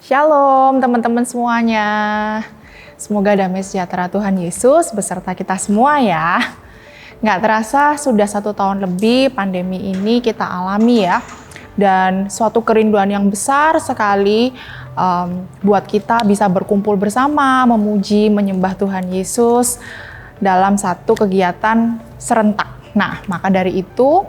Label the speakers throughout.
Speaker 1: Shalom teman-teman semuanya. Semoga damai sejahtera Tuhan Yesus beserta kita semua ya. Nggak terasa sudah 1 tahun lebih pandemi ini kita alami ya. Dan suatu kerinduan yang besar sekali buat kita bisa berkumpul bersama, memuji, menyembah Tuhan Yesus dalam satu kegiatan serentak. Nah, maka dari itu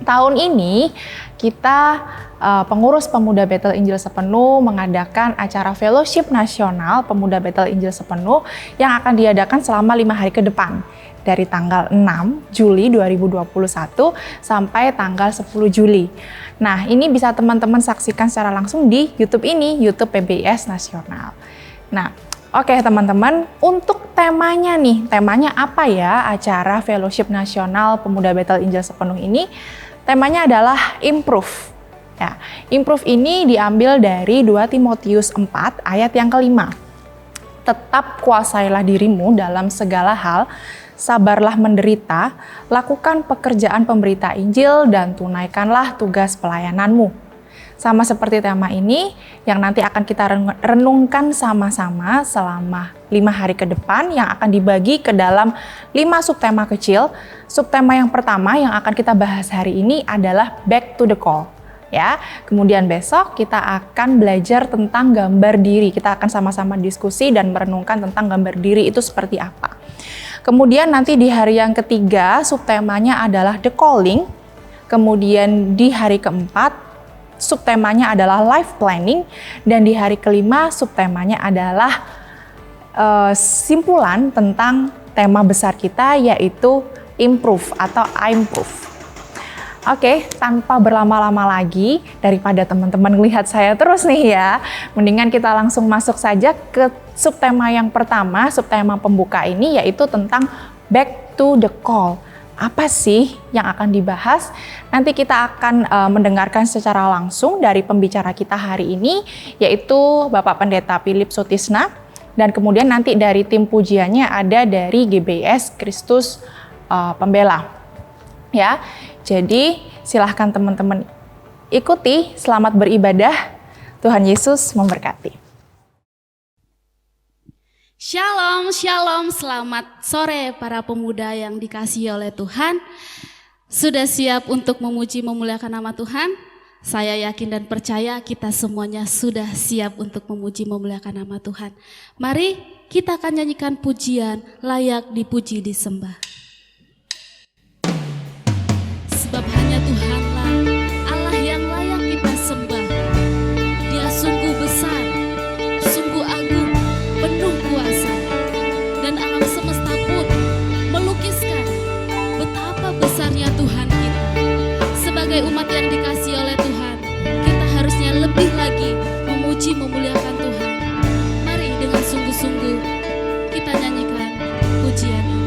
Speaker 1: tahun ini kita pengurus Pemuda Bethel Injil Sepenuh mengadakan acara Fellowship Nasional Pemuda Bethel Injil Sepenuh yang akan diadakan selama 5 hari ke depan. Dari tanggal 6 Juli 2021 sampai tanggal 10 Juli. Nah, ini bisa teman-teman saksikan secara langsung di YouTube ini, YouTube PBIS Nasional. Nah, oke teman-teman, untuk temanya nih, temanya apa ya acara Fellowship Nasional Pemuda Bethel Injil Sepenuh ini? Temanya adalah improve. Ya, improve ini diambil dari 2 Timotius 4 ayat yang kelima. Tetap kuasailah dirimu dalam segala hal, sabarlah menderita, lakukan pekerjaan pemberita Injil dan tunaikanlah tugas pelayananmu. Sama seperti tema ini yang nanti akan kita renungkan sama-sama selama 5 hari ke depan yang akan dibagi ke dalam 5 subtema kecil. Subtema yang pertama yang akan kita bahas hari ini adalah back to the call. Ya, kemudian besok kita akan belajar tentang gambar diri. Kita akan sama-sama diskusi dan merenungkan tentang gambar diri itu seperti apa. Kemudian nanti di hari yang ketiga subtemanya adalah the calling. Kemudian di hari keempat subtemanya adalah life planning, dan di hari kelima subtemanya adalah simpulan tentang tema besar kita yaitu improve atau improve. Oke, tanpa berlama-lama lagi, daripada teman-teman melihat saya terus nih ya, mendingan kita langsung masuk saja ke subtema yang pertama, subtema pembuka ini yaitu tentang back to the call. Apa sih yang akan dibahas? Nanti kita akan mendengarkan secara langsung dari pembicara kita hari ini, yaitu Bapak Pendeta Philip Sutisna, dan kemudian nanti dari tim pujiannya ada dari GBS Kristus Pembela. Ya, jadi silahkan teman-teman ikuti, selamat beribadah, Tuhan Yesus memberkati.
Speaker 2: Shalom, shalom, selamat sore para pemuda yang dikasihi oleh Tuhan. Sudah siap untuk memuji memuliakan nama Tuhan? Saya yakin dan percaya kita semuanya sudah siap untuk memuji memuliakan nama Tuhan. Mari kita akan nyanyikan pujian layak dipuji disembah. Sebab hanya Tuhanlah Allah yang layak kita sembah. Dia sungguh besar, sungguh agung, penuh kuasa, dan alam semesta pun melukiskan betapa besarnya Tuhan kita. Sebagai umat yang dikasihi oleh Tuhan, kita harusnya lebih lagi memuji memuliakan Tuhan. Mari dengan sungguh-sungguh kita nyanyikan pujian ini.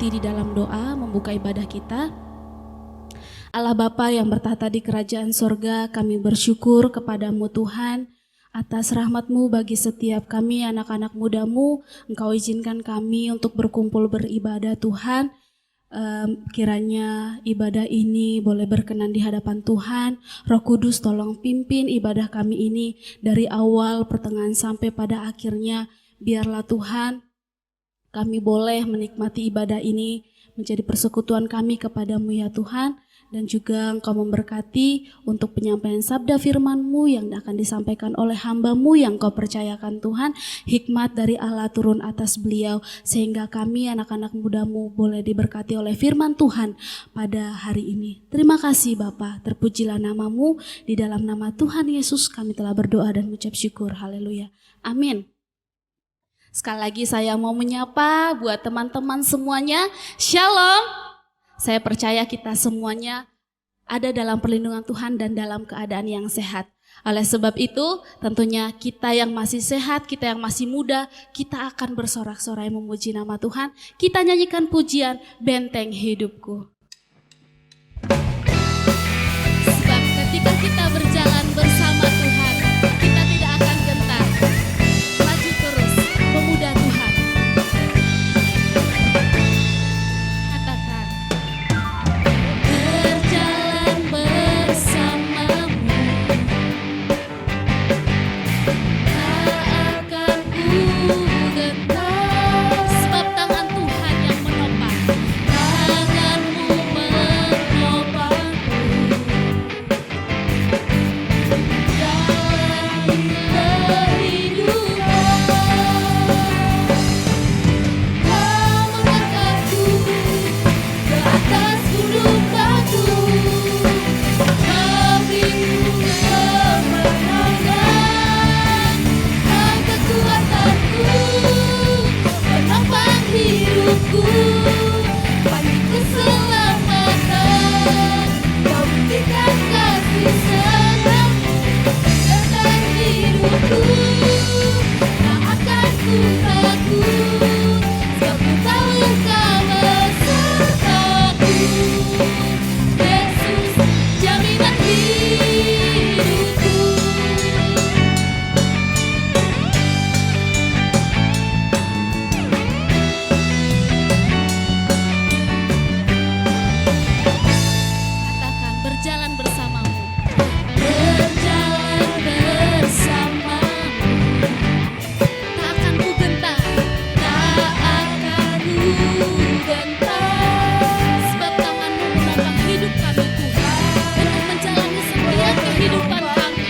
Speaker 2: berhenti di dalam doa, membuka ibadah kita. Allah Bapa yang bertahta di kerajaan sorga, kami bersyukur kepadamu Tuhan, atas rahmat-Mu bagi setiap kami anak-anak muda-Mu. Engkau izinkan kami untuk berkumpul beribadah Tuhan. Kiranya ibadah ini boleh berkenan di hadapan Tuhan. Roh Kudus tolong pimpin ibadah kami ini dari awal, pertengahan sampai pada akhirnya. Biarlah Tuhan kami boleh menikmati ibadah ini menjadi persekutuan kami kepadamu ya Tuhan. Dan juga Engkau memberkati untuk penyampaian sabda firman-Mu yang akan disampaikan oleh hamba-Mu yang Kau percayakan Tuhan. Hikmat dari Allah turun atas beliau sehingga kami anak-anak muda-Mu boleh diberkati oleh firman Tuhan pada hari ini. Terima kasih Bapa, terpujilah nama-Mu. Di dalam nama Tuhan Yesus kami telah berdoa dan mengucap syukur. Haleluya. Amin. Sekali lagi saya mau menyapa buat teman-teman semuanya. Shalom. Saya percaya kita semuanya ada dalam perlindungan Tuhan dan dalam keadaan yang sehat. Oleh sebab itu, tentunya kita yang masih sehat, kita yang masih muda, kita akan bersorak-sorai memuji nama Tuhan. Kita nyanyikan pujian Benteng Hidupku. Sebab ketika kita berjalan bersama Tuhan, kita tidak akan gentar. Maju terus, pemuda Tuhan. Sebab tangan Tuhan yang menopang, tangan-Mu menopangku. Jalani kehidupan, Kau mengangkatku ke atas gunung batu. Kau beriku kemenangan, Kau kekuatanku, penopang hidupku, pagi keselamatan. Kau buktikan kasih setia-Mu tentang hidupku. Tak akan ku takut, sebab ku tahu Kau besertaku. Yesus, jaminan hidupku. Katakan berjalan bersama-Mu. Berjalan bersama-Mu. Tak akan ku gentar, tak akan ku gentar. Sebab tangan-Mu menopang hidup kami Tuhan, dan menjalani setiap kehidupan kami.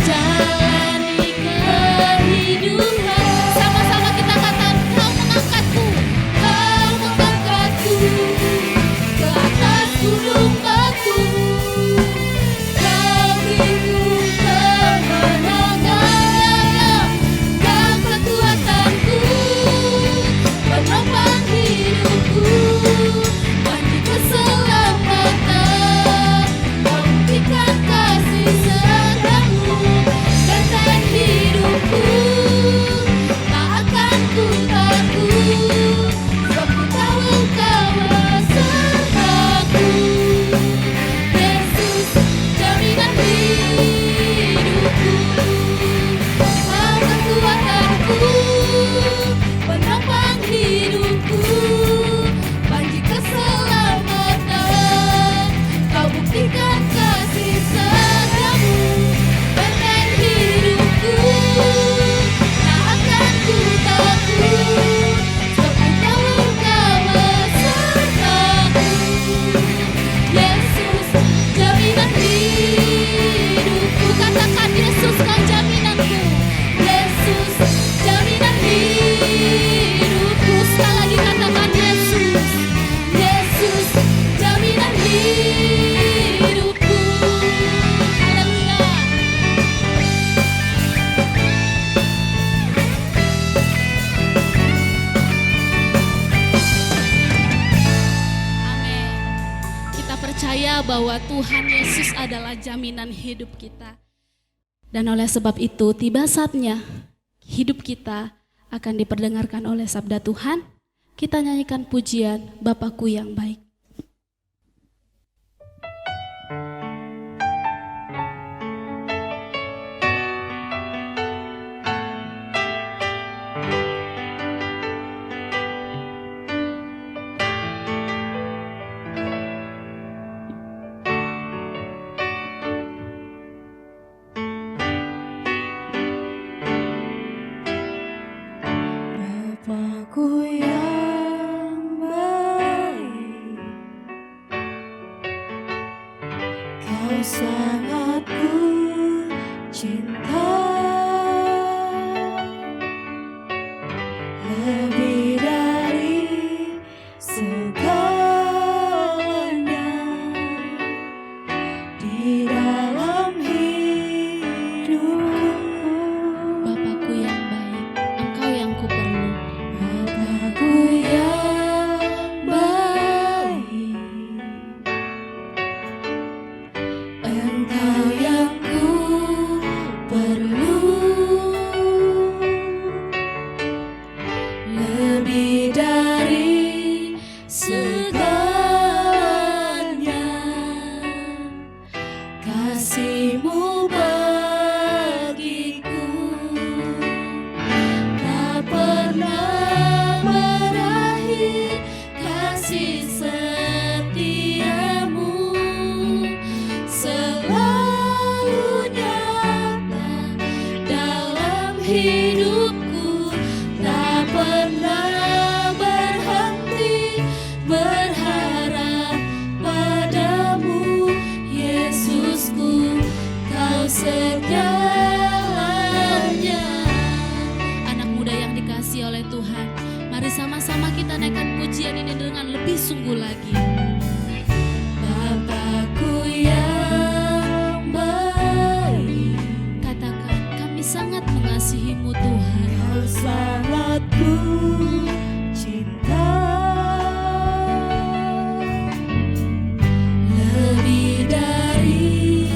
Speaker 2: Jalani kehidupan. Sama-sama kita katakan, Kau mengangkatku, Kau mengangkatku ke atas gunung batu. Kau beriku kemenangan, Kau kekuatanku, penopang hidupku, panji keselamatan. Kau buktikan kasih setia-Mu tentang hidupku. Tak akan ku takut, sebab ku tahu Kau besertaku. Yesus, jaminan hidupku. Kau kekuatanku, penopang hidupku, panji keselamatan. Kau buktikan kasih setia-Mu tentang hidupku. Tak akan ku takut, sebab ku tahu Kau besertaku. Yesus, jaminan hidupku. Katakan, Yesus, Kau jaminanku. Yesus, jaminan hidupku. Sekali lagi katakan, Yesus. Yesus, jaminan hidupku. Haleluya. Amin. Kita percaya bahwa Tuhan Yesus adalah jaminan hidup kita. Dan oleh sebab itu tiba saatnya hidup kita akan diperdengarkan oleh sabda Tuhan. Kita nyanyikan pujian Bapakku yang baik.
Speaker 3: Bapakku yang baik, Kau sangat ku cinta, lebih dari segalanya di dalam hidupku.
Speaker 2: Bapakku yang baik, Engkau yang kuperlu.
Speaker 3: Bapakku yang baik, Engkau yang ku perlu, lebih dari segalanya, kasih-Mu bagiku tak pernah berakhir, kasih setiamu selalu nyata dalam hidupku, tak pernah berhenti berharap padamu, Yesusku, Kau segalanya.
Speaker 2: Anak muda yang dikasihi oleh Tuhan, mari sama-sama kita naikkan pujian ini dengan lebih sungguh lagi.
Speaker 3: Bapakku yang baik,
Speaker 2: Katakan, kami sangat mengasihi-Mu Tuhan.
Speaker 3: Kau sangat ku cinta, lebih dari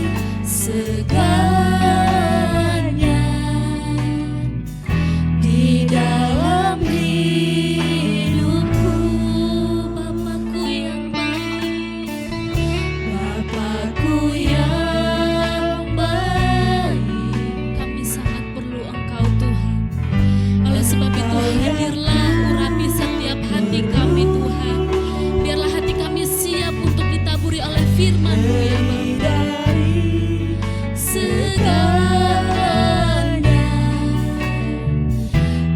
Speaker 3: segalanya di dalam hidupku.
Speaker 2: Bapakku yang baik,
Speaker 3: Bapakku yang baik,
Speaker 2: kami sangat perlu Engkau Tuhan. Oleh sebab itu hadirlah urapi setiap hati kami Tuhan. Biarlah hati kami siap untuk ditaburi oleh firman-Mu ya Bapa.
Speaker 3: dari segalanya,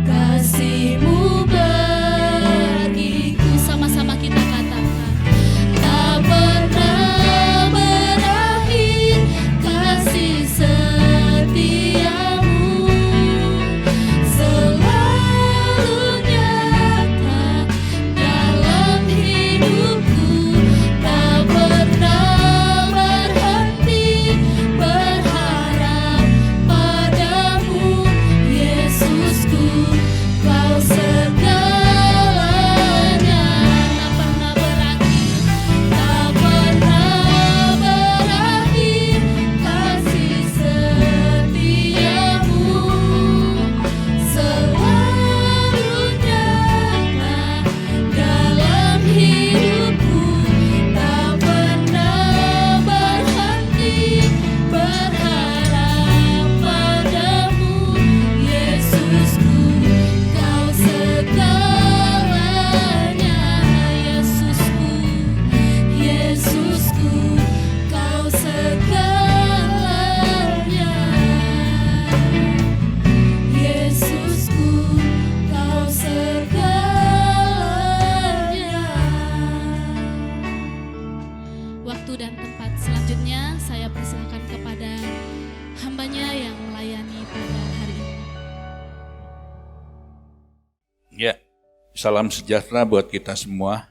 Speaker 3: kasih-Mu bagiku.
Speaker 2: Sama-sama kita katakan,
Speaker 3: Tak pernah berakhir, kasih setiamu selalu nyata dalam hidupku, tak pernah berhenti berharap padamu, Yesusku, Kau segalanya.
Speaker 2: tak pernah berakhir.
Speaker 3: Tak pernah berakhir, kasih setiamu selalu nyata dalam hidupku, tak pernah berhenti berharap padamu, Yesusku, Kau segalanya. Yesusku, Yesusku, Kau segalanya. Yesusku, Kau segalanya.
Speaker 2: Waktu dan tempat selanjutnya saya persilakan kepada hambanya yang melayani pada hari ini.
Speaker 4: Ya, salam sejahtera buat kita semua.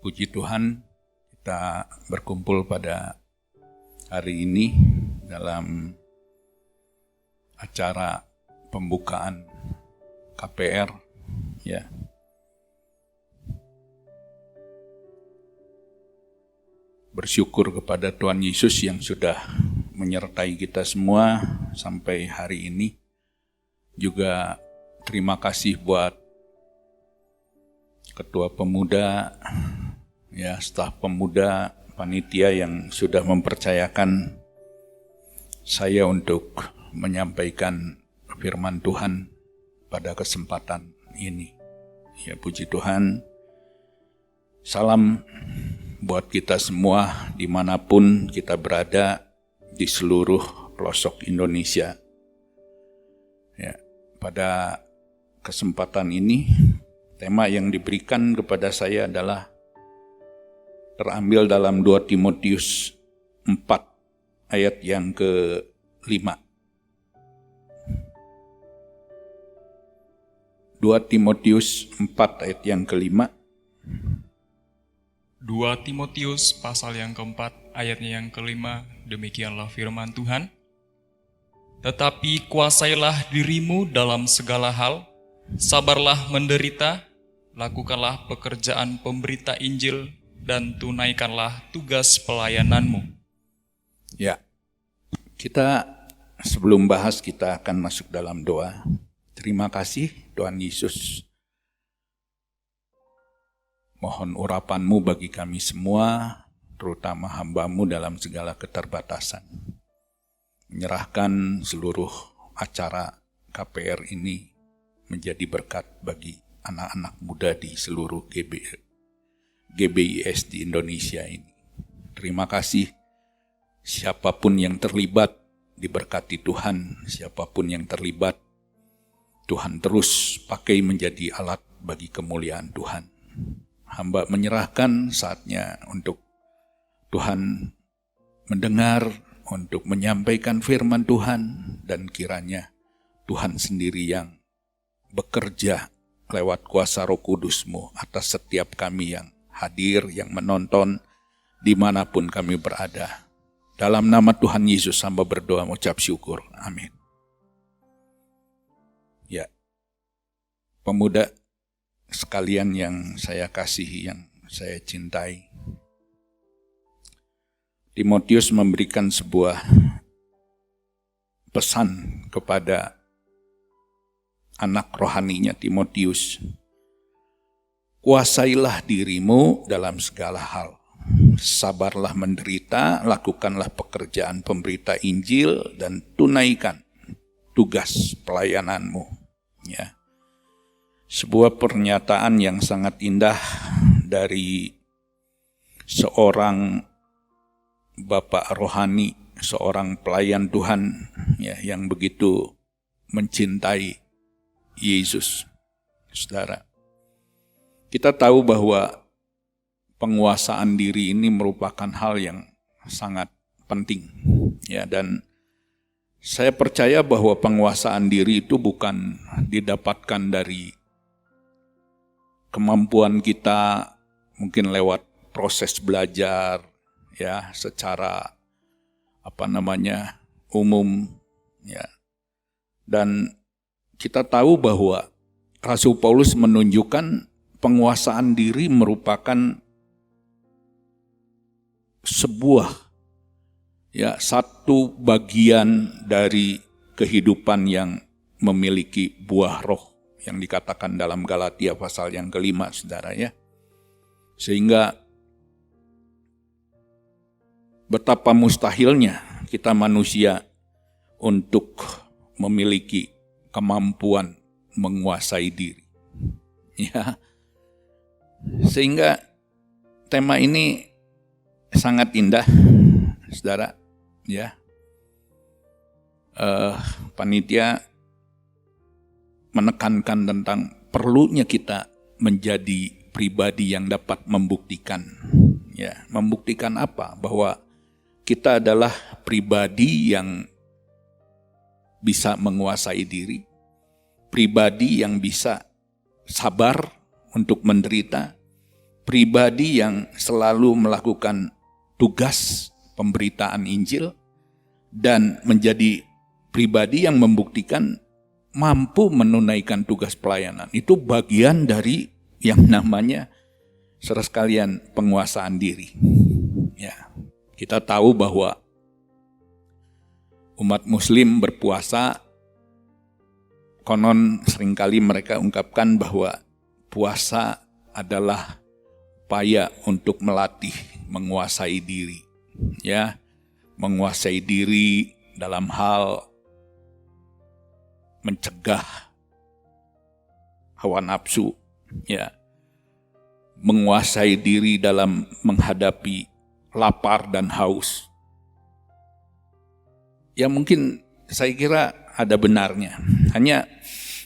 Speaker 4: Puji Tuhan, kita berkumpul pada hari ini dalam acara pembukaan KPR, ya. Bersyukur kepada Tuhan Yesus yang sudah menyertai kita semua sampai hari ini. Juga terima kasih buat Ketua Pemuda, ya, staf pemuda, panitia yang sudah mempercayakan saya untuk menyampaikan firman Tuhan pada kesempatan ini. Ya, puji Tuhan. Salam buat kita semua dimanapun kita berada di seluruh pelosok Indonesia. Ya, pada kesempatan ini tema yang diberikan kepada saya adalah terambil dalam 2 Timotius 4 ayat yang ke-5. 2 Timotius 4 ayat yang ke-5.
Speaker 5: 2 Timotius pasal yang keempat ayatnya yang ke-5, demikianlah firman Tuhan. Tetapi kuasailah dirimu dalam segala hal, sabarlah menderita, lakukanlah pekerjaan pemberita Injil, dan tunaikanlah tugas pelayananmu.
Speaker 4: Ya, kita sebelum bahas kita akan masuk dalam doa. Terima kasih Tuhan Yesus. Mohon urapan-Mu bagi kami semua, terutama hamba-Mu dalam segala keterbatasan. Menyerahkan seluruh acara KPR ini menjadi berkat bagi anak-anak muda di seluruh GBIS di Indonesia ini. Terima kasih siapapun yang terlibat diberkati Tuhan, siapapun yang terlibat Tuhan terus pakai menjadi alat bagi kemuliaan Tuhan. Hamba menyerahkan saatnya untuk Tuhan mendengar, untuk menyampaikan firman Tuhan, dan kiranya Tuhan sendiri yang bekerja lewat kuasa Roh Kudus-Mu atas setiap kami yang hadir, yang menonton, dimanapun kami berada. Dalam nama Tuhan Yesus hamba berdoa mengucap syukur. Amin. Ya, pemuda sekalian yang saya kasihi, yang saya cintai, Timotius memberikan sebuah pesan kepada anak rohaninya Timotius. Kuasailah dirimu dalam segala hal. Sabarlah menderita, lakukanlah pekerjaan pemberita Injil, dan tunaikan tugas pelayananmu. Ya. Sebuah pernyataan yang sangat indah dari seorang bapak rohani, seorang pelayan Tuhan, ya, yang begitu mencintai Yesus. Saudara, kita tahu bahwa penguasaan diri ini merupakan hal yang sangat penting, ya, dan saya percaya bahwa penguasaan diri itu bukan didapatkan dari kemampuan kita mungkin lewat proses belajar, ya, secara umum, ya. Dan kita tahu bahwa Rasul Paulus menunjukkan penguasaan diri merupakan sebuah, ya, satu bagian dari kehidupan yang memiliki buah roh yang dikatakan dalam Galatia pasal yang ke-5, saudara, ya. Sehingga betapa mustahilnya kita manusia untuk memiliki kemampuan menguasai diri. Ya. Sehingga tema ini sangat indah, saudara, ya. Panitia menekankan tentang perlunya kita menjadi pribadi yang dapat membuktikan, ya, membuktikan apa? Bahwa kita adalah pribadi yang bisa menguasai diri, pribadi yang bisa sabar untuk menderita, pribadi yang selalu melakukan tugas pemberitaan Injil, dan menjadi pribadi yang membuktikan mampu menunaikan tugas pelayanan. Itu bagian dari yang namanya, saudara sekalian, penguasaan diri. Ya, kita tahu bahwa umat muslim berpuasa, konon seringkali mereka ungkapkan bahwa puasa adalah upaya untuk melatih, menguasai diri. Ya, menguasai diri dalam hal mencegah hawa nafsu, ya, menguasai diri dalam menghadapi lapar dan haus. Ya mungkin saya kira ada benarnya. Hanya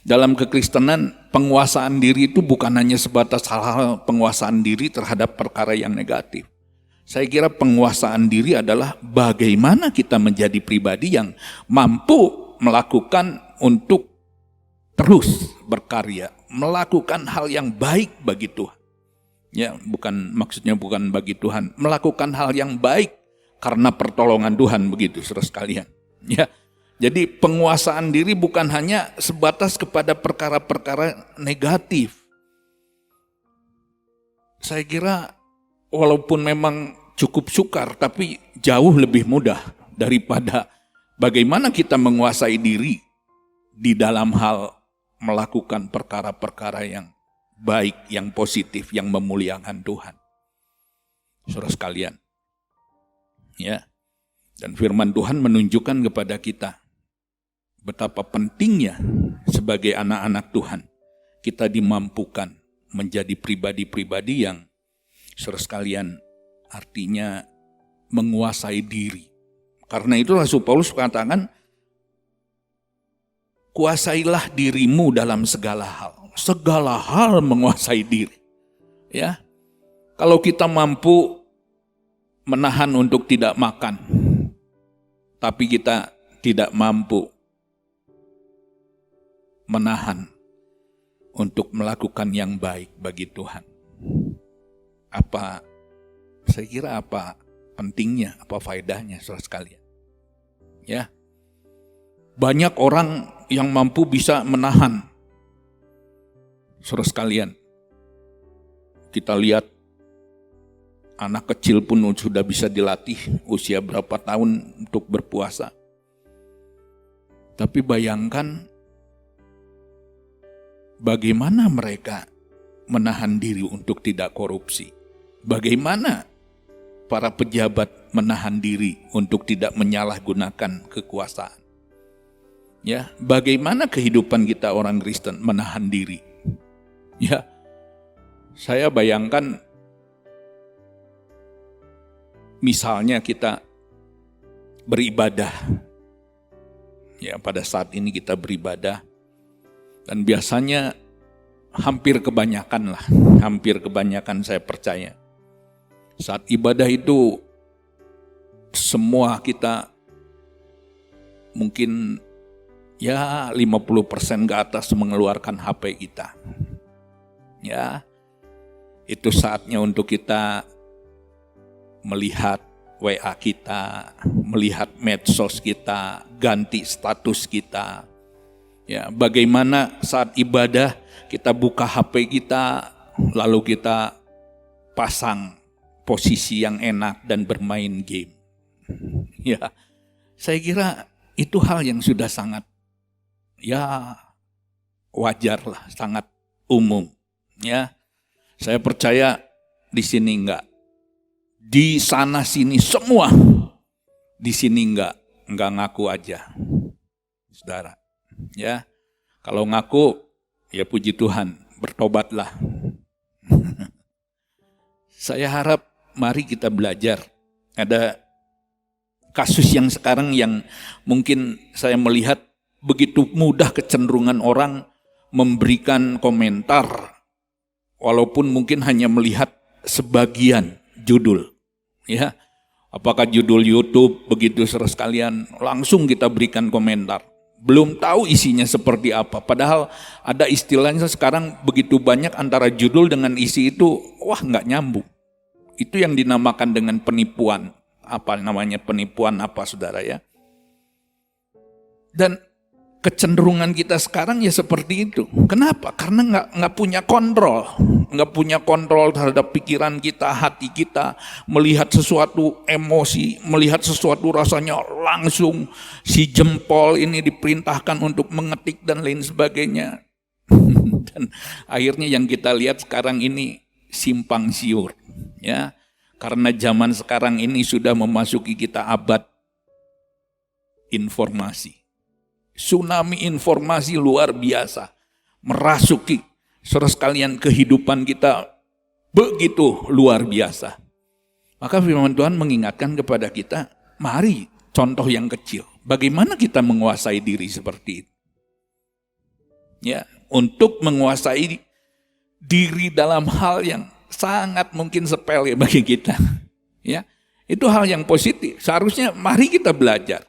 Speaker 4: dalam kekristenan penguasaan diri itu bukan hanya sebatas hal-hal penguasaan diri terhadap perkara yang negatif. Saya kira penguasaan diri adalah bagaimana kita menjadi pribadi yang mampu melakukan untuk terus berkarya, melakukan hal yang baik bagi Tuhan. Ya, maksudnya bukan bagi Tuhan, melakukan hal yang baik karena pertolongan Tuhan, begitu saudara sekalian. Ya. Jadi penguasaan diri bukan hanya sebatas kepada perkara-perkara negatif. Saya kira walaupun memang cukup sukar, tapi jauh lebih mudah daripada bagaimana kita menguasai diri di dalam hal melakukan perkara-perkara yang baik, yang positif, yang memuliakan Tuhan. Saudara sekalian, ya. Dan firman Tuhan menunjukkan kepada kita betapa pentingnya sebagai anak-anak Tuhan kita dimampukan menjadi pribadi-pribadi yang, saudara sekalian, artinya menguasai diri. Karena itu Rasul Paulus katakan, kuasailah dirimu dalam segala hal. Segala hal menguasai diri. Ya. Kalau kita mampu menahan untuk tidak makan, tapi kita tidak mampu menahan untuk melakukan yang baik bagi Tuhan. Saya kira apa pentingnya, apa faedahnya saudara sekalian. Ya. Banyak orang yang mampu bisa menahan. Saudara sekalian, kita lihat anak kecil pun sudah bisa dilatih usia berapa tahun untuk berpuasa. Tapi bayangkan bagaimana mereka menahan diri untuk tidak korupsi. Bagaimana para pejabat menahan diri untuk tidak menyalahgunakan kekuasaan. Ya, bagaimana kehidupan kita orang Kristen menahan diri? Ya, saya bayangkan misalnya kita beribadah. Ya, pada saat ini kita beribadah dan biasanya hampir kebanyakan saya percaya. Saat ibadah itu semua kita mungkin ya 50% ke atas mengeluarkan HP kita. Ya, itu saatnya untuk kita melihat WA kita, melihat medsos kita, ganti status kita. Ya, bagaimana saat ibadah kita buka HP kita, lalu kita pasang posisi yang enak dan bermain game. Ya, saya kira itu hal yang sudah sangat wajar lah, sangat umum. Ya, saya percaya di sini enggak, di sana sini semua, di sini enggak ngaku aja, saudara. Ya, kalau ngaku ya puji Tuhan, bertobatlah. Saya harap mari kita belajar. Ada kasus yang sekarang yang mungkin saya melihat begitu mudah kecenderungan orang memberikan komentar walaupun mungkin hanya melihat sebagian judul. Ya, apakah judul YouTube begitu saudara sekalian, langsung kita berikan komentar. Belum tahu isinya seperti apa. Padahal ada istilahnya sekarang begitu banyak antara judul dengan isi itu, nggak nyambung. Itu yang dinamakan dengan penipuan. Apa namanya penipuan apa saudara ya? Dan kecenderungan kita sekarang ya seperti itu. Kenapa? Karena nggak punya kontrol terhadap pikiran kita, hati kita, melihat sesuatu emosi, melihat sesuatu rasanya langsung si jempol ini diperintahkan untuk mengetik dan lain sebagainya. Dan akhirnya yang kita lihat sekarang ini simpang siur, ya. Karena zaman sekarang ini sudah memasuki kita abad informasi. Tsunami informasi luar biasa merasuki saudara sekalian kehidupan kita begitu luar biasa. Maka firman Tuhan mengingatkan kepada kita, mari contoh yang kecil. Bagaimana kita menguasai diri seperti itu? Ya, untuk menguasai diri dalam hal yang sangat mungkin sepele bagi kita. Ya, itu hal yang positif. Seharusnya mari kita belajar.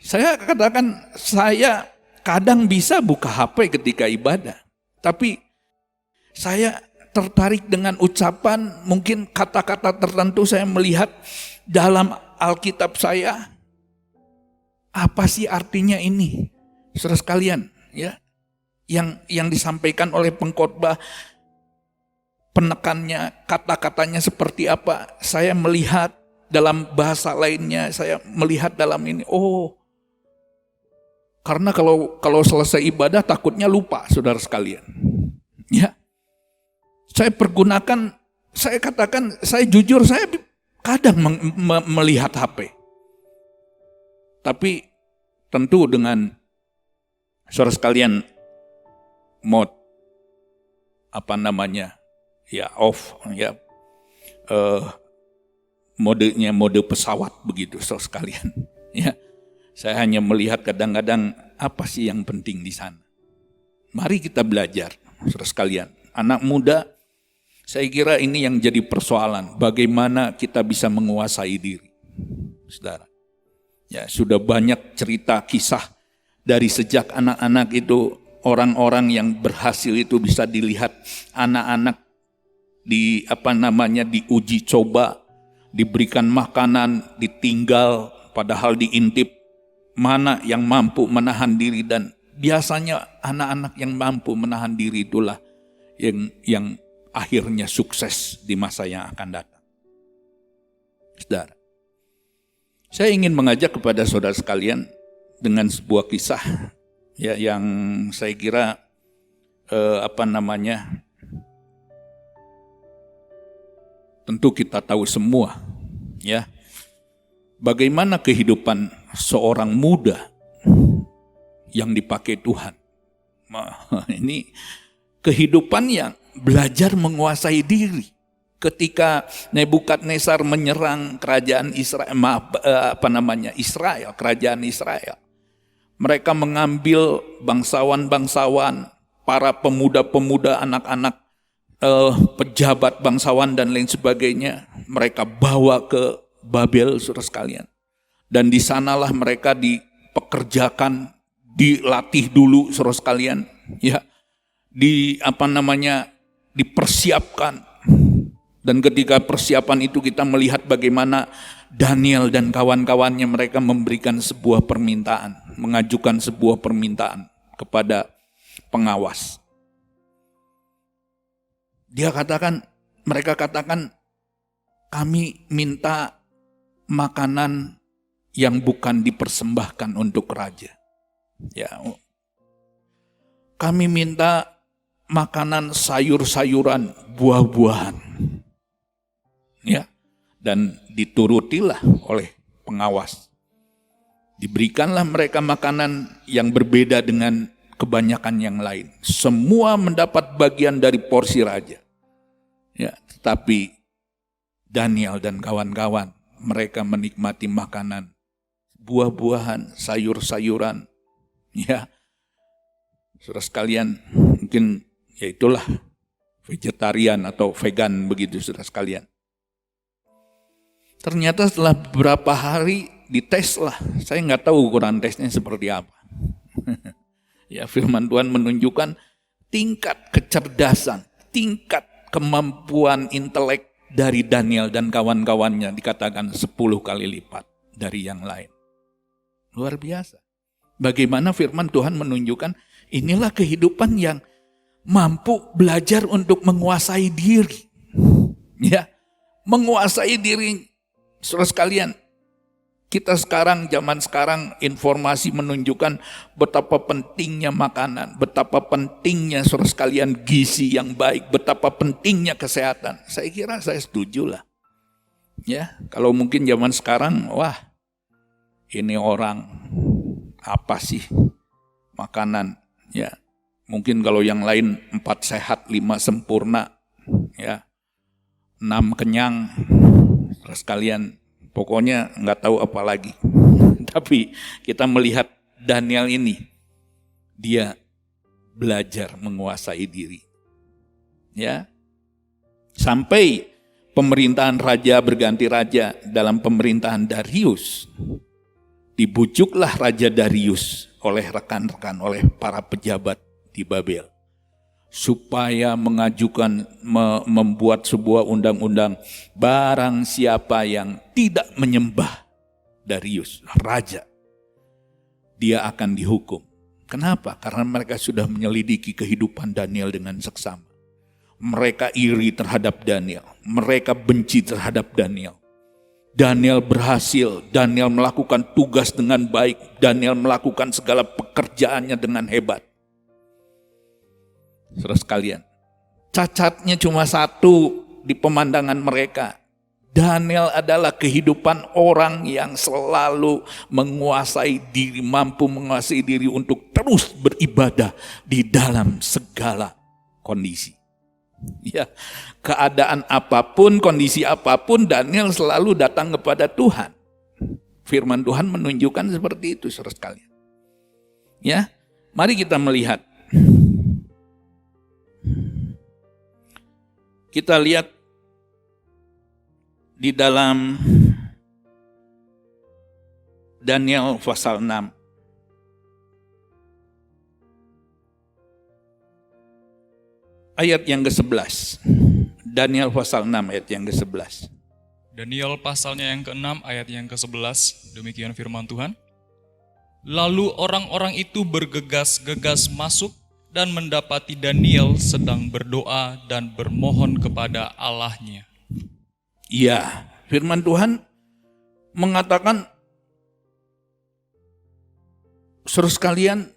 Speaker 4: Saya katakan, saya kadang bisa buka HP ketika ibadah. Tapi saya tertarik dengan ucapan, mungkin kata-kata tertentu saya melihat dalam Alkitab saya. Apa sih artinya ini? Saudara sekalian, ya, yang disampaikan oleh pengkhotbah, penekannya, kata-katanya seperti apa? Saya melihat dalam bahasa lainnya, saya melihat dalam ini, karena kalau selesai ibadah takutnya lupa, saudara sekalian. Ya, saya pergunakan, saya katakan, saya jujur, saya kadang melihat HP. Tapi tentu dengan saudara sekalian mode off, ya, modenya mode pesawat begitu, saudara sekalian. Ya. Saya hanya melihat kadang-kadang apa sih yang penting di sana. Mari kita belajar, saudara sekalian. Anak muda, saya kira ini yang jadi persoalan. Bagaimana kita bisa menguasai diri, saudara. Ya, sudah banyak cerita kisah dari sejak anak-anak itu, orang-orang yang berhasil itu bisa dilihat anak-anak diuji coba, diberikan makanan, ditinggal, padahal diintip. Mana yang mampu menahan diri, dan biasanya anak-anak yang mampu menahan diri itulah yang akhirnya sukses di masa yang akan datang. Saudara, saya ingin mengajak kepada saudara sekalian dengan sebuah kisah ya yang saya kira tentu kita tahu semua, ya. Bagaimana kehidupan seorang muda yang dipakai Tuhan. Ini kehidupan yang belajar menguasai diri. Ketika Nebukadnezar menyerang kerajaan Israel, kerajaan Israel. Mereka mengambil bangsawan-bangsawan, para pemuda-pemuda, anak-anak, pejabat bangsawan dan lain sebagainya. Mereka bawa ke Babel, saudara sekalian. Dan di sanalah mereka dipekerjakan, dilatih dulu, saudara sekalian, ya. Dipersiapkan. Dan ketika persiapan itu kita melihat bagaimana Daniel dan kawan-kawannya, mereka memberikan sebuah permintaan, mengajukan sebuah permintaan kepada pengawas. Mereka katakan, kami minta makanan yang bukan dipersembahkan untuk raja. Ya. Kami minta makanan sayur-sayuran, buah-buahan. Ya. Dan diturutilah oleh pengawas. Diberikanlah mereka makanan yang berbeda dengan kebanyakan yang lain. Semua mendapat bagian dari porsi raja. Ya, tetapi Daniel dan kawan-kawan, mereka menikmati makanan, buah-buahan, sayur-sayuran. Ya, saudara sekalian, mungkin ya itulah vegetarian atau vegan begitu, saudara sekalian. Ternyata setelah beberapa hari dites lah, saya nggak tahu ukuran tesnya seperti apa. Ya, firman Tuhan menunjukkan tingkat kecerdasan, tingkat kemampuan intelek dari Daniel dan kawan-kawannya dikatakan 10 kali lipat dari yang lain. Luar biasa. Bagaimana firman Tuhan menunjukkan inilah kehidupan yang mampu belajar untuk menguasai diri. Ya, menguasai diri. Saudara sekalian, kita sekarang, zaman sekarang, informasi menunjukkan betapa pentingnya makanan, betapa pentingnya saudara sekalian gizi yang baik, betapa pentingnya kesehatan. Saya kira saya setuju lah. Ya, kalau mungkin zaman sekarang, wah, ini orang apa sih makanan? Ya, mungkin kalau yang lain 4 sehat, 5 sempurna, ya, 6 kenyang, saudara sekalian. Pokoknya nggak tahu apa lagi. Tapi kita melihat Daniel ini, dia belajar menguasai diri. Ya, sampai pemerintahan raja berganti raja dalam pemerintahan Darius, dibujuklah Raja Darius oleh rekan-rekan, oleh para pejabat di Babel, supaya membuat sebuah undang-undang, barang siapa yang tidak menyembah Darius, raja, dia akan dihukum. Kenapa? Karena mereka sudah menyelidiki kehidupan Daniel dengan seksama. Mereka iri terhadap Daniel, mereka benci terhadap Daniel. Daniel berhasil, Daniel melakukan tugas dengan baik, Daniel melakukan segala pekerjaannya dengan hebat. Saudara sekalian, cacatnya cuma satu di pemandangan mereka. Daniel adalah kehidupan orang yang selalu menguasai diri, mampu menguasai diri untuk terus beribadah di dalam segala kondisi. Ya, keadaan apapun, kondisi apapun, Daniel selalu datang kepada Tuhan. Firman Tuhan menunjukkan seperti itu, saudara sekalian. Ya, mari kita melihat. Kita lihat di dalam Daniel pasal 6. Ayat yang ke-11. Daniel pasal 6 ayat yang ke-11.
Speaker 5: Daniel pasalnya yang ke-6 ayat yang ke-11, demikian firman Tuhan. Lalu orang-orang itu bergegas-gegas masuk dan mendapati Daniel sedang berdoa dan bermohon kepada Allahnya.
Speaker 4: Iya, firman Tuhan mengatakan, saudara sekalian,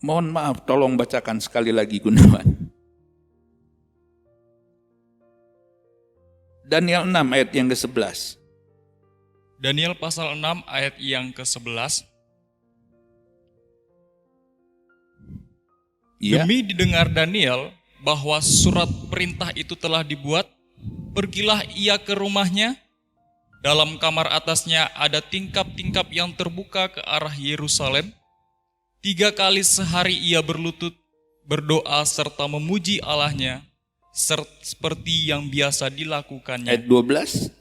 Speaker 4: mohon maaf, tolong bacakan sekali lagi Gunawan. Daniel 6 ayat yang ke-11.
Speaker 5: Daniel pasal 6 ayat yang ke-11.
Speaker 4: Ya.
Speaker 5: Demi didengar Daniel bahwa surat perintah itu telah dibuat, pergilah ia ke rumahnya. Dalam kamar atasnya ada tingkap-tingkap yang terbuka ke arah Yerusalem. 3 kali sehari ia berlutut, berdoa serta memuji Allahnya, seperti yang biasa dilakukannya.
Speaker 4: Ayat 12.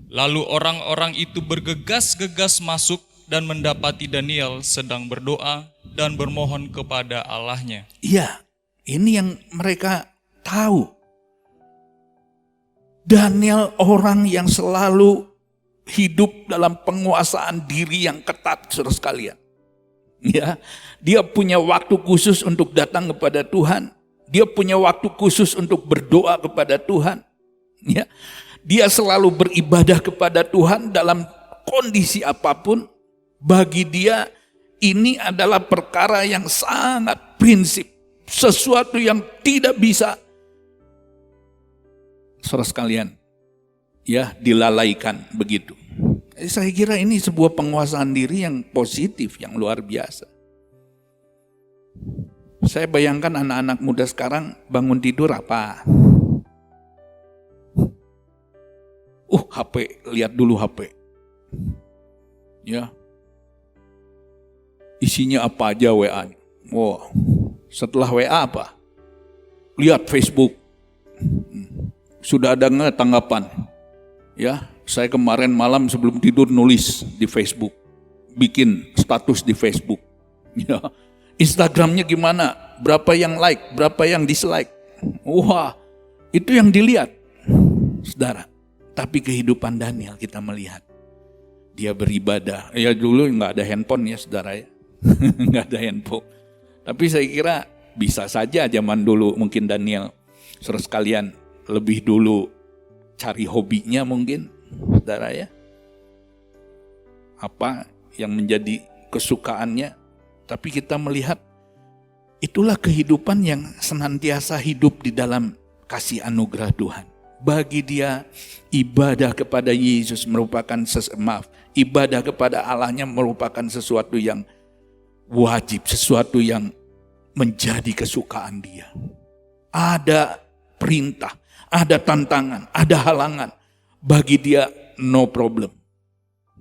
Speaker 5: Lalu orang-orang itu bergegas-gegas masuk dan mendapati Daniel sedang berdoa dan bermohon kepada Allahnya.
Speaker 4: Iya, ini yang mereka tahu. Daniel orang yang selalu hidup dalam penguasaan diri yang ketat, saudara sekalian. Ya, dia punya waktu khusus untuk datang kepada Tuhan. Dia punya waktu khusus untuk berdoa kepada Tuhan. Ya, dia selalu beribadah kepada Tuhan dalam kondisi apapun. Bagi dia ini adalah perkara yang sangat prinsip, sesuatu yang tidak bisa, saudara sekalian, ya, dilalaikan begitu. Saya kira ini sebuah penguasaan diri yang positif, yang luar biasa. Saya bayangkan anak-anak muda sekarang bangun tidur apa? HP, lihat dulu HP. Ya. Isinya apa aja WA-nya. Wow. Setelah WA apa? Lihat Facebook. Sudah ada nggak tanggapan? Ya, saya kemarin malam sebelum tidur nulis di Facebook. Bikin status di Facebook. Ya. Instagramnya gimana? Berapa yang like, berapa yang dislike? Wah, Itu yang dilihat, saudara. Tapi kehidupan Daniel kita melihat. Dia beribadah. Ya dulu nggak ada handphone ya saudara ya. Nggak ada handphone. Tapi saya kira bisa saja zaman dulu mungkin Daniel saudara sekalian lebih dulu cari hobinya mungkin saudara ya. Apa yang menjadi kesukaannya. Tapi kita melihat itulah kehidupan yang senantiasa hidup di dalam kasih anugerah Tuhan. Bagi dia ibadah kepada Yesus merupakan ibadah kepada Allahnya merupakan sesuatu yang wajib, sesuatu yang menjadi kesukaan dia. Ada perintah, ada tantangan, ada halangan. Bagi dia no problem.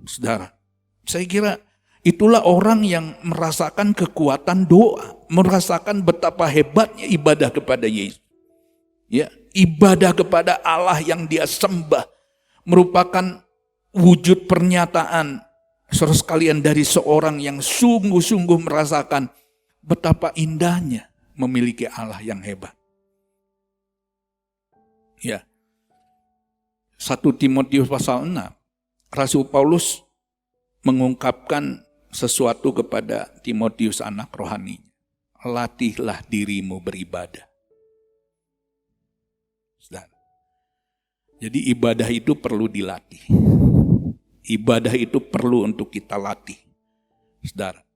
Speaker 4: Saudara, saya kira itulah orang yang merasakan kekuatan doa, merasakan betapa hebatnya ibadah kepada Yesus. Ya, ibadah kepada Allah yang dia sembah merupakan wujud pernyataan saudara sekalian dari seorang yang sungguh-sungguh merasakan betapa indahnya memiliki Allah yang hebat. Ya. 1 Timotius pasal 6, Rasul Paulus mengungkapkan sesuatu kepada Timotius anak rohani. Latihlah dirimu beribadah. Jadi ibadah itu perlu dilatih. Ibadah itu perlu untuk kita latih. Saudara,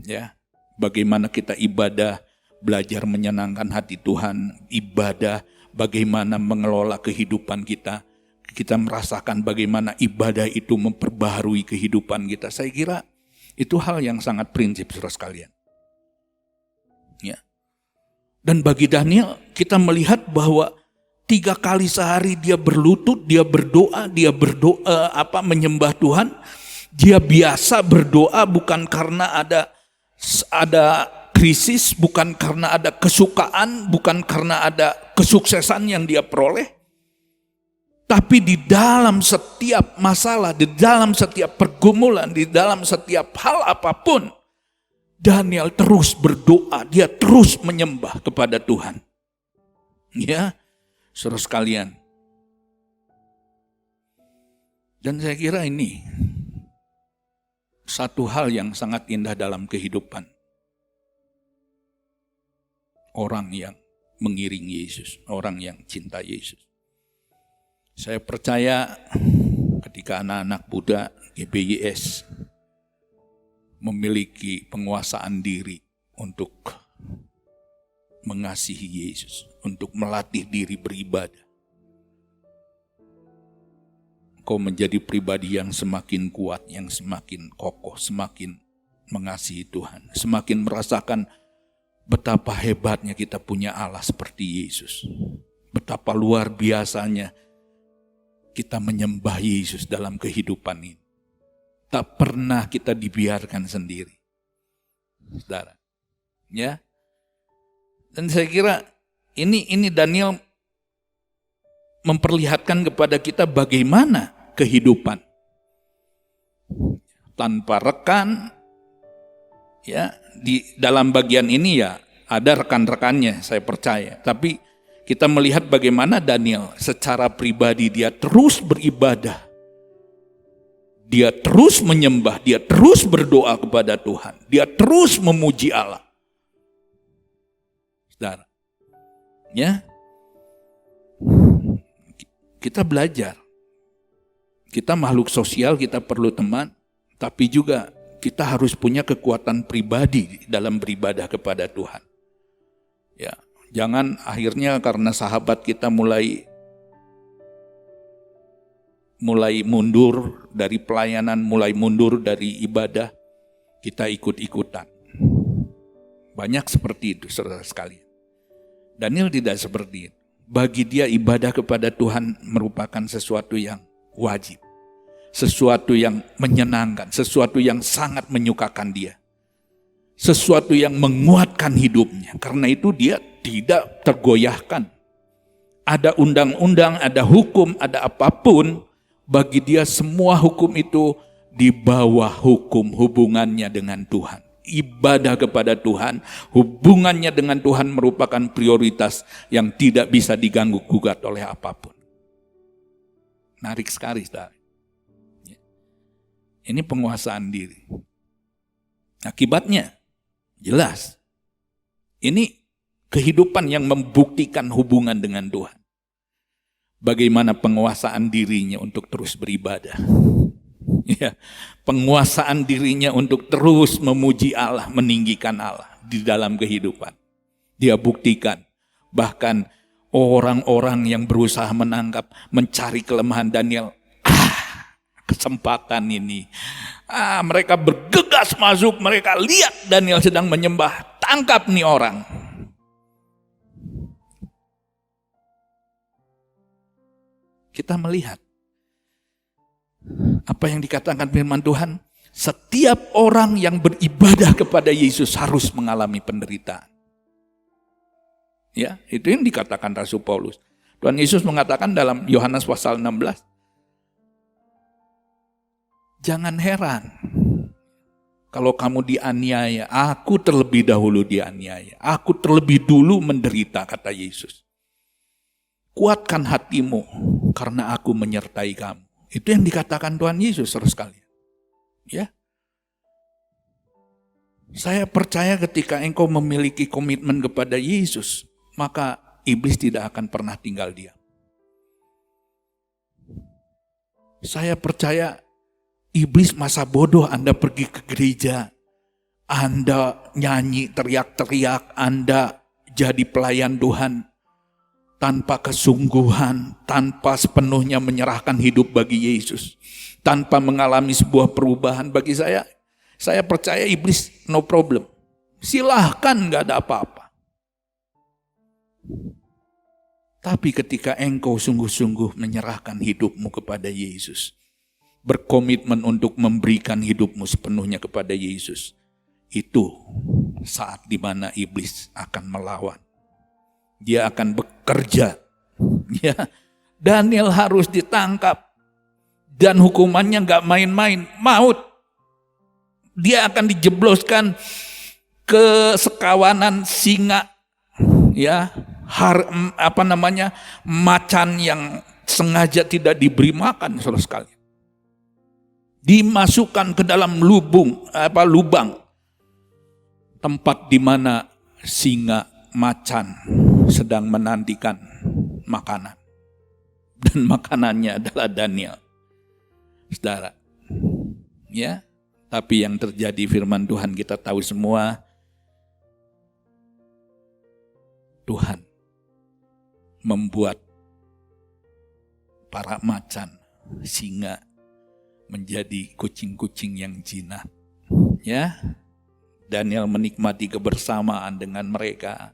Speaker 4: ya. Bagaimana kita ibadah, belajar menyenangkan hati Tuhan, ibadah, bagaimana mengelola kehidupan kita. Kita merasakan bagaimana ibadah itu memperbaharui kehidupan kita. Saya kira itu hal yang sangat prinsip saudara sekalian. Ya. Dan bagi Daniel, kita melihat bahwa 3 kali sehari dia berlutut, dia berdoa, menyembah Tuhan. Dia biasa berdoa bukan karena ada krisis, bukan karena ada kesukaan, bukan karena ada kesuksesan yang dia peroleh. Tapi di dalam setiap masalah, di dalam setiap pergumulan, di dalam setiap hal apapun, Daniel terus berdoa, dia terus menyembah kepada Tuhan. Ya. Saudara sekalian, dan saya kira ini satu hal yang sangat indah dalam kehidupan orang yang mengiringi Yesus, orang yang cinta Yesus. Saya percaya ketika anak-anak muda GBYS memiliki penguasaan diri untuk mengasihi Yesus, untuk melatih diri beribadah. Kau menjadi pribadi yang semakin kuat, yang semakin kokoh, semakin mengasihi Tuhan, semakin merasakan betapa hebatnya kita punya Allah seperti Yesus. Betapa luar biasanya kita menyembah Yesus dalam kehidupan ini. Tak pernah kita dibiarkan sendiri. Saudara, ya. Dan saya kira ini Daniel memperlihatkan kepada kita bagaimana kehidupan tanpa rekan. Ya, di dalam bagian ini ya ada rekan-rekannya, saya percaya. Tapi kita melihat bagaimana Daniel secara pribadi dia terus beribadah. Dia terus menyembah, dia terus berdoa kepada Tuhan. Dia terus memuji Allah. Saudara, ya, kita belajar. Kita makhluk sosial, kita perlu teman, tapi juga kita harus punya kekuatan pribadi dalam beribadah kepada Tuhan. Ya, jangan akhirnya karena sahabat kita mulai mundur dari pelayanan, mulai mundur dari ibadah, kita ikut-ikutan. Banyak seperti itu, saudara sekalian. Daniel tidak seperti itu. Bagi dia ibadah kepada Tuhan merupakan sesuatu yang wajib. Sesuatu yang menyenangkan, sesuatu yang sangat menyukakan dia. Sesuatu yang menguatkan hidupnya. Karena itu dia tidak tergoyahkan. Ada undang-undang, ada hukum, ada apapun. Bagi dia semua hukum itu di bawah hukum hubungannya dengan Tuhan. ibadah kepada Tuhan, hubungannya dengan Tuhan merupakan prioritas yang tidak bisa diganggu-gugat oleh apapun. Menarik sekali, saudara. Ini penguasaan diri. Akibatnya jelas. Ini kehidupan yang membuktikan hubungan dengan Tuhan. Bagaimana penguasaan dirinya untuk terus beribadah. Ya, penguasaan dirinya untuk terus memuji Allah, meninggikan Allah di dalam kehidupan. Dia buktikan. Bahkan orang-orang yang berusaha menangkap, mencari kelemahan Daniel. Kesempatan ini. Mereka bergegas masuk, mereka lihat Daniel sedang menyembah. Tangkap nih orang. Kita melihat apa yang dikatakan firman Tuhan, setiap orang yang beribadah kepada Yesus harus mengalami penderitaan. Ya, itu yang dikatakan Rasul Paulus. Tuhan Yesus mengatakan dalam Yohanes pasal 16, jangan heran kalau kamu dianiaya, aku terlebih dahulu dianiaya. Aku terlebih dulu menderita, kata Yesus. Kuatkan hatimu karena aku menyertai kamu. Itu yang dikatakan Tuhan Yesus, saudara sekalian. Ya. Saya percaya ketika engkau memiliki komitmen kepada Yesus, maka iblis tidak akan pernah tinggal diam. Saya percaya iblis masa bodoh Anda pergi ke gereja, Anda nyanyi teriak-teriak, Anda jadi pelayan Tuhan tanpa kesungguhan, tanpa sepenuhnya menyerahkan hidup bagi Yesus, tanpa mengalami sebuah perubahan. Bagi saya percaya iblis no problem. Silahkan, gak ada apa-apa. Tapi ketika engkau sungguh-sungguh menyerahkan hidupmu kepada Yesus, berkomitmen untuk memberikan hidupmu sepenuhnya kepada Yesus, itu saat dimana iblis akan melawan. Dia akan bekerja. Ya, Daniel harus ditangkap. Dan hukumannya gak main-main, maut. Dia akan dijebloskan ke sekawanan singa. Ya, macan yang sengaja tidak diberi makan, saudara sekalian. Dimasukkan ke dalam lubang tempat di mana singa, macan sedang menantikan makanan. Dan makanannya adalah Daniel. Saudara. Ya, tapi yang terjadi firman Tuhan kita tahu semua. Tuhan membuat para macan, singa menjadi kucing-kucing yang jinak. Ya. Daniel menikmati kebersamaan dengan mereka.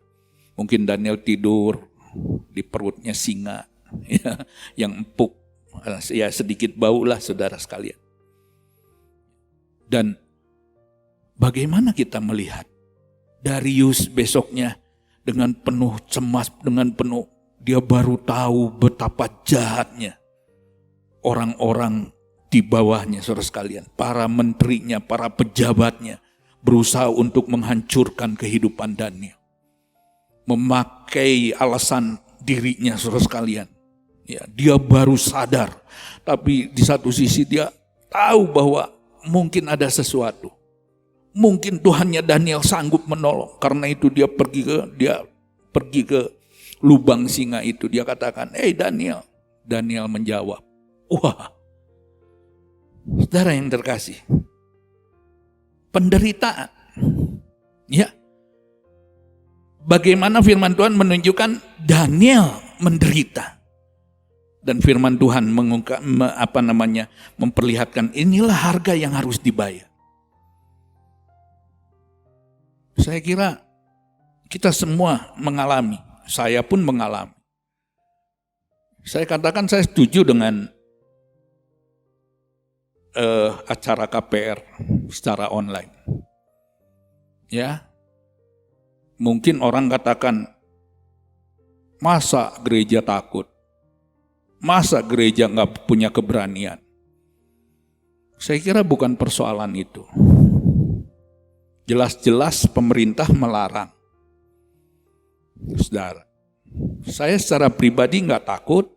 Speaker 4: Mungkin Daniel tidur di perutnya singa, ya, yang empuk, ya sedikit baulah saudara sekalian. Dan bagaimana kita melihat Darius besoknya dengan penuh cemas, dengan penuh dia baru tahu betapa jahatnya orang-orang di bawahnya, saudara sekalian, para menterinya, para pejabatnya berusaha untuk menghancurkan kehidupan Daniel. Memakai alasan dirinya, saudara sekalian. Ya, dia baru sadar, tapi di satu sisi dia tahu bahwa mungkin ada sesuatu. Mungkin Tuhannya Daniel sanggup menolong. Karena itu dia pergi ke lubang singa itu. Dia katakan, Daniel. Daniel menjawab, wah, saudara yang terkasih, penderitaan. Ya. Bagaimana firman Tuhan menunjukkan Daniel menderita. Dan firman Tuhan memperlihatkan inilah harga yang harus dibayar. Saya kira kita semua mengalami, saya pun mengalami. Saya katakan saya setuju dengan acara KPR secara online. Ya. Mungkin orang katakan, masa gereja takut? Masa gereja nggak punya keberanian? Saya kira bukan persoalan itu. Jelas-jelas pemerintah melarang. Saudara, saya secara pribadi nggak takut.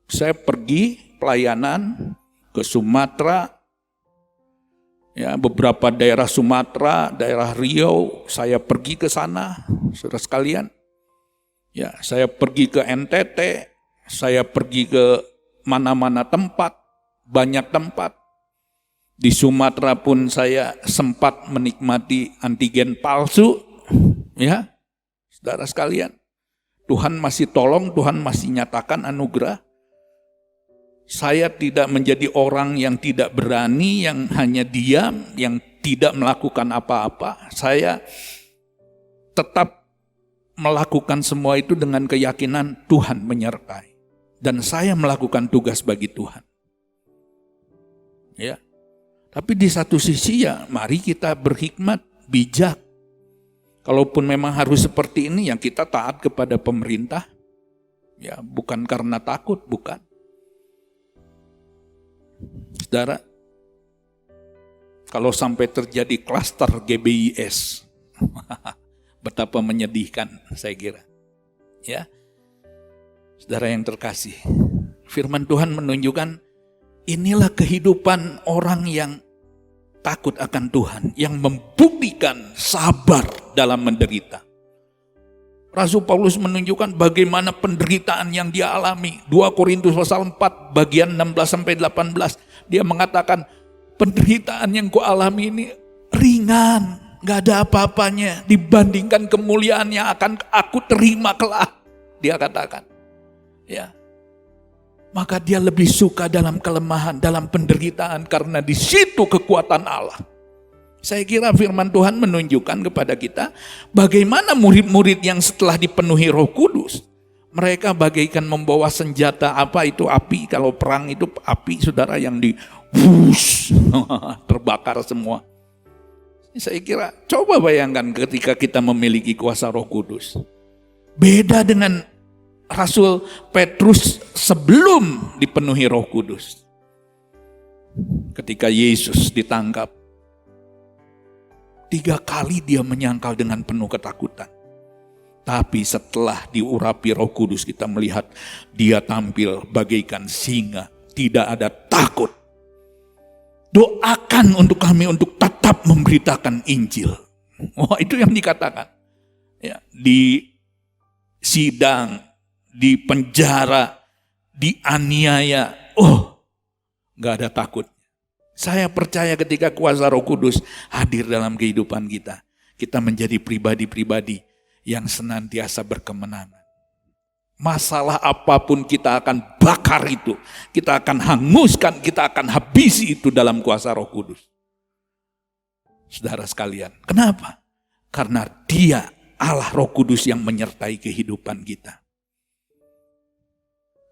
Speaker 4: Saya pergi pelayanan ke Sumatera, ya, beberapa daerah Sumatera, daerah Riau, saya pergi ke sana, saudara sekalian. Ya, saya pergi ke NTT, saya pergi ke mana-mana tempat, banyak tempat. Di Sumatera pun saya sempat menikmati antigen palsu, ya, saudara sekalian. Tuhan masih tolong, Tuhan masih nyatakan anugerah. Saya tidak menjadi orang yang tidak berani, yang hanya diam, yang tidak melakukan apa-apa. Saya tetap melakukan semua itu dengan keyakinan Tuhan menyertai. Dan saya melakukan tugas bagi Tuhan. Ya. Tapi di satu sisi ya, mari kita berhikmat, bijak. Kalaupun memang harus seperti ini, yang kita taat kepada pemerintah. Ya, bukan karena takut, bukan. Saudara, kalau sampai terjadi klaster GBIS, betapa menyedihkan saya kira. Ya, saudara yang terkasih, firman Tuhan menunjukkan inilah kehidupan orang yang takut akan Tuhan, yang membuktikan sabar dalam menderita. Rasul Paulus menunjukkan bagaimana penderitaan yang dia alami. 2 Korintus pasal 4 bagian 16-18. Dia mengatakan, penderitaan yang ku alami ini ringan, gak ada apa-apanya dibandingkan kemuliaan yang akan aku terima kelak. Dia katakan, ya. Maka dia lebih suka dalam kelemahan, dalam penderitaan, karena di situ kekuatan Allah. Saya kira firman Tuhan menunjukkan kepada kita bagaimana murid-murid yang setelah dipenuhi Roh Kudus, mereka bagaikan membawa senjata, apa itu api, kalau perang itu api, saudara, yang terbakar semua. Saya kira, coba bayangkan ketika kita memiliki kuasa Roh Kudus. Beda dengan Rasul Petrus sebelum dipenuhi Roh Kudus. Ketika Yesus ditangkap, 3 kali dia menyangkal dengan penuh ketakutan. Tapi setelah diurapi Roh Kudus, kita melihat dia tampil bagaikan singa, tidak ada takut. Doakan untuk kami untuk tetap memberitakan Injil. Wah, itu yang dikatakan. Ya, di sidang, di penjara, dianiaya, gak ada takut. Saya percaya ketika kuasa Roh Kudus hadir dalam kehidupan kita, kita menjadi pribadi-pribadi yang senantiasa berkemenangan. Masalah apapun kita akan bakar itu, kita akan hanguskan, kita akan habisi itu dalam kuasa Roh Kudus. Saudara sekalian, kenapa? Karena Dia, Allah Roh Kudus, yang menyertai kehidupan kita.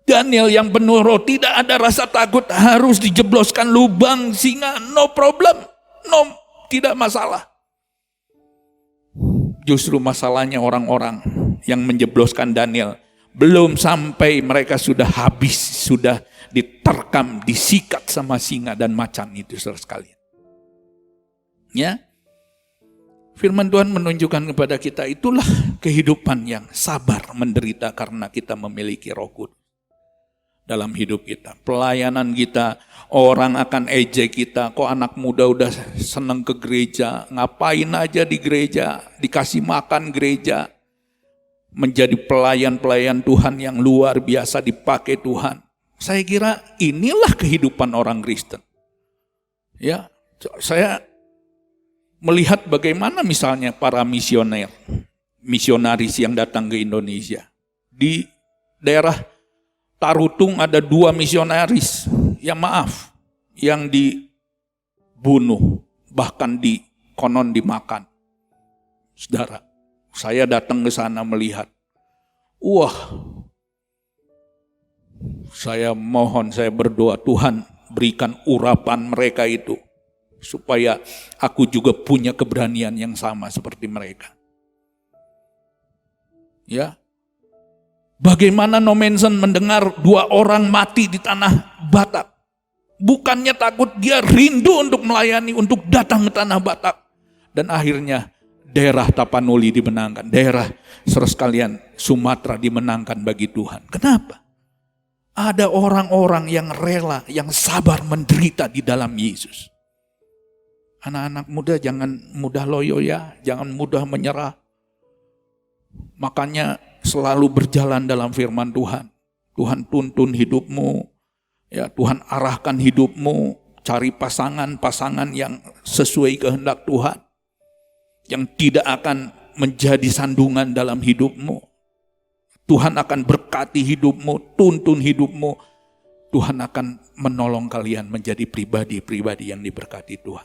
Speaker 4: Daniel yang penuh roh, tidak ada rasa takut, harus dijebloskan lubang singa, no problem, no, tidak masalah. Justru masalahnya orang-orang yang menjebloskan Daniel, belum sampai mereka sudah habis, sudah diterkam, disikat sama singa dan macan itu, saudara sekalian. Ya, firman Tuhan menunjukkan kepada kita, itulah kehidupan yang sabar menderita karena kita memiliki Roh Kudus dalam hidup kita. Pelayanan kita, orang akan ejek kita, kok anak muda udah seneng ke gereja, ngapain aja di gereja, dikasih makan gereja, menjadi pelayan-pelayan Tuhan yang luar biasa dipakai Tuhan. Saya kira inilah kehidupan orang Kristen. Ya, saya melihat bagaimana misalnya para misionaris yang datang ke Indonesia. Di daerah Tarutung ada 2 misionaris yang dibunuh, bahkan konon dimakan. Saudara, saya datang ke sana melihat. Wah, saya berdoa, Tuhan berikan urapan mereka itu, supaya aku juga punya keberanian yang sama seperti mereka. Ya. Bagaimana Nommensen mendengar 2 orang mati di tanah Batak. Bukannya takut, dia rindu untuk melayani, untuk datang ke tanah Batak. Dan akhirnya daerah Tapanuli dimenangkan, daerah saudara sekalian Sumatera dimenangkan bagi Tuhan. Kenapa? Ada orang-orang yang rela, yang sabar menderita di dalam Yesus. Anak-anak muda jangan mudah loyo ya, jangan mudah menyerah. Makanya selalu berjalan dalam firman Tuhan. Tuhan tuntun hidupmu, ya Tuhan arahkan hidupmu, cari pasangan-pasangan yang sesuai kehendak Tuhan. Yang tidak akan menjadi sandungan dalam hidupmu. Tuhan akan berkati hidupmu, tuntun hidupmu. Tuhan akan menolong kalian menjadi pribadi-pribadi yang diberkati Tuhan.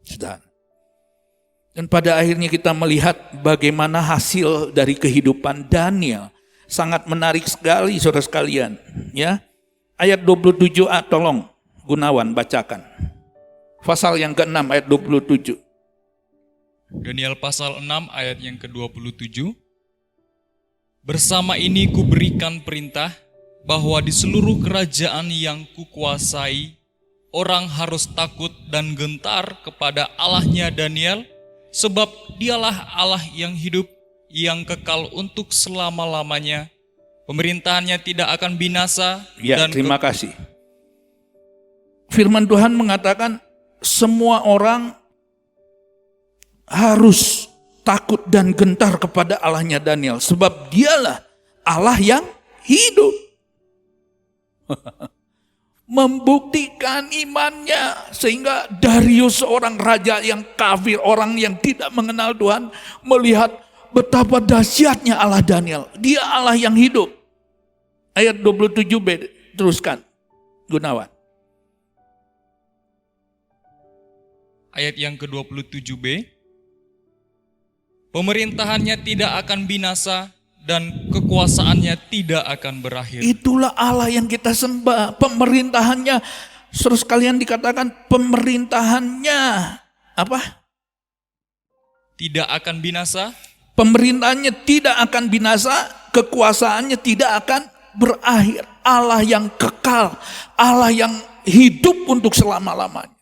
Speaker 4: Saudara. Dan pada akhirnya kita melihat bagaimana hasil dari kehidupan Daniel. Sangat menarik sekali saudara sekalian. Ya, ayat 27a tolong Gunawan bacakan. Pasal yang ke-6 ayat 27.
Speaker 5: Daniel pasal 6 ayat yang ke-27. Bersama ini kuberikan perintah bahwa di seluruh kerajaan yang kukuasai, orang harus takut dan gentar kepada Allahnya Daniel, sebab dialah Allah yang hidup, yang kekal untuk selama-lamanya. Pemerintahannya tidak akan binasa.
Speaker 4: Ya, terima kasih. Firman Tuhan mengatakan semua orang harus takut dan gentar kepada Allahnya Daniel, sebab dialah Allah yang hidup. Membuktikan imannya sehingga Darius seorang raja yang kafir, orang yang tidak mengenal Tuhan, melihat betapa dahsyatnya Allah Daniel. Dia Allah yang hidup. Ayat 27b teruskan Gunawan.
Speaker 5: Ayat yang ke-27b. Pemerintahannya tidak akan binasa dan kekuasaannya tidak akan berakhir.
Speaker 4: Itulah Allah yang kita sembah. Pemerintahannya, terus kalian dikatakan pemerintahannya apa?
Speaker 5: Tidak akan binasa.
Speaker 4: Pemerintahannya tidak akan binasa, kekuasaannya tidak akan berakhir. Allah yang kekal, Allah yang hidup untuk selama-lamanya.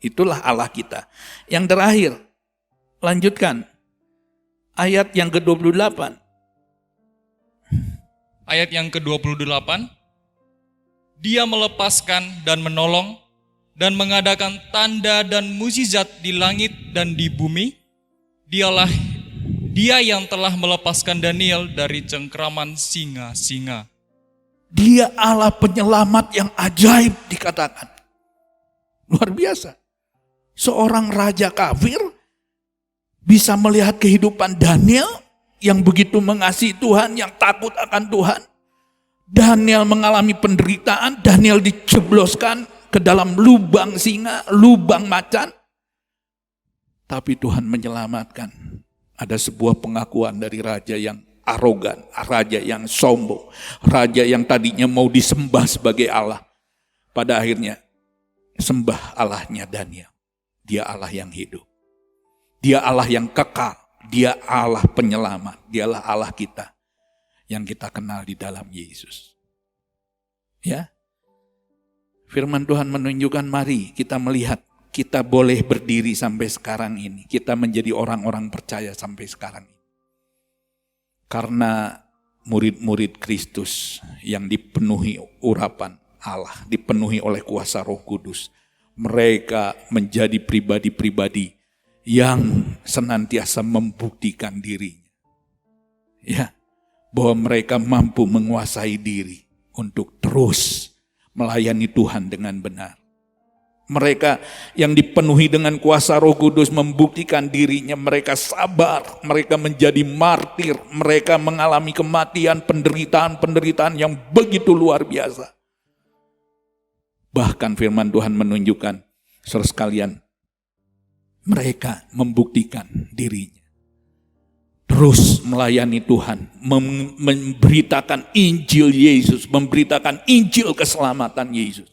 Speaker 4: Itulah Allah kita. Yang terakhir, lanjutkan. Ayat yang ke-28.
Speaker 5: Ayat yang ke-28, dia melepaskan dan menolong dan mengadakan tanda dan mukjizat di langit dan di bumi. Dialah dia yang telah melepaskan Daniel dari cengkraman singa-singa.
Speaker 4: Dia Allah penyelamat yang ajaib dikatakan. Luar biasa. Seorang raja kafir bisa melihat kehidupan Daniel yang begitu mengasihi Tuhan, yang takut akan Tuhan. Daniel mengalami penderitaan, Daniel dijebloskan ke dalam lubang singa, lubang macan. Tapi Tuhan menyelamatkan. Ada sebuah pengakuan dari raja yang arogan, raja yang sombong, raja yang tadinya mau disembah sebagai Allah. Pada akhirnya sembah Allahnya Daniel. Dia Allah yang hidup. Dia Allah yang kekal. Dia Allah penyelamat, dialah Allah kita yang kita kenal di dalam Yesus. Ya. Firman Tuhan menunjukkan mari kita melihat kita boleh berdiri sampai sekarang ini. Kita menjadi orang-orang percaya sampai sekarang ini. Karena murid-murid Kristus yang dipenuhi urapan Allah, dipenuhi oleh kuasa Roh Kudus. Mereka menjadi pribadi-pribadi yang senantiasa membuktikan dirinya. Ya, bahwa mereka mampu menguasai diri untuk terus melayani Tuhan dengan benar. Mereka yang dipenuhi dengan kuasa Roh Kudus membuktikan dirinya, mereka sabar, mereka menjadi martir, mereka mengalami kematian, penderitaan-penderitaan yang begitu luar biasa. Bahkan firman Tuhan menunjukkan, saudara sekalian, mereka membuktikan dirinya. Terus melayani Tuhan, memberitakan Injil Yesus, memberitakan Injil keselamatan Yesus.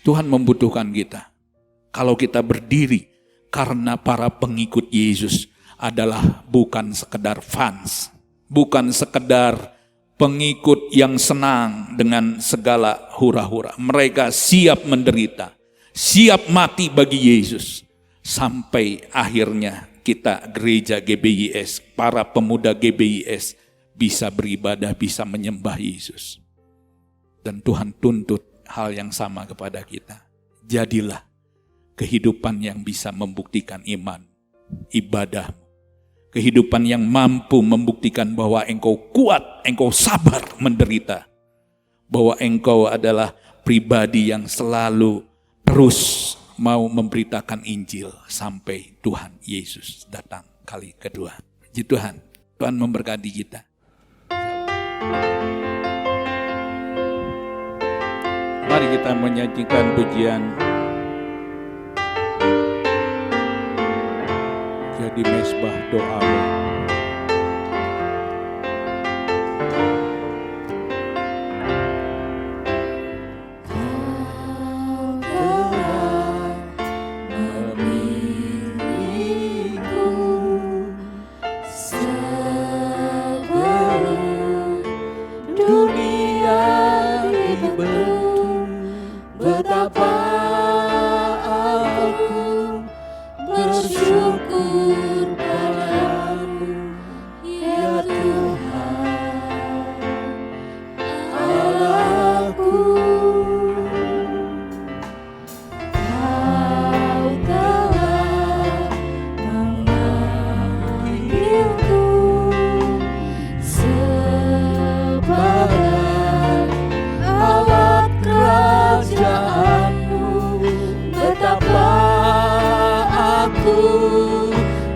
Speaker 4: Tuhan membutuhkan kita. Kalau kita berdiri karena para pengikut Yesus adalah bukan sekedar fans, bukan sekedar pengikut yang senang dengan segala hura-hura. Mereka siap menderita, siap mati bagi Yesus. sampai akhirnya kita gereja GBIS, para pemuda GBIS bisa beribadah, bisa menyembah Yesus. Dan Tuhan tuntut hal yang sama kepada kita. Jadilah kehidupan yang bisa membuktikan iman, ibadahmu. Kehidupan yang mampu membuktikan bahwa engkau kuat, engkau sabar menderita. Bahwa engkau adalah pribadi yang selalu terus mau memberitakan Injil sampai Tuhan Yesus datang kali kedua. Puji Tuhan, Tuhan memberkati kita. Mari kita menyanyikan pujian Jadi Mesbah Doamu.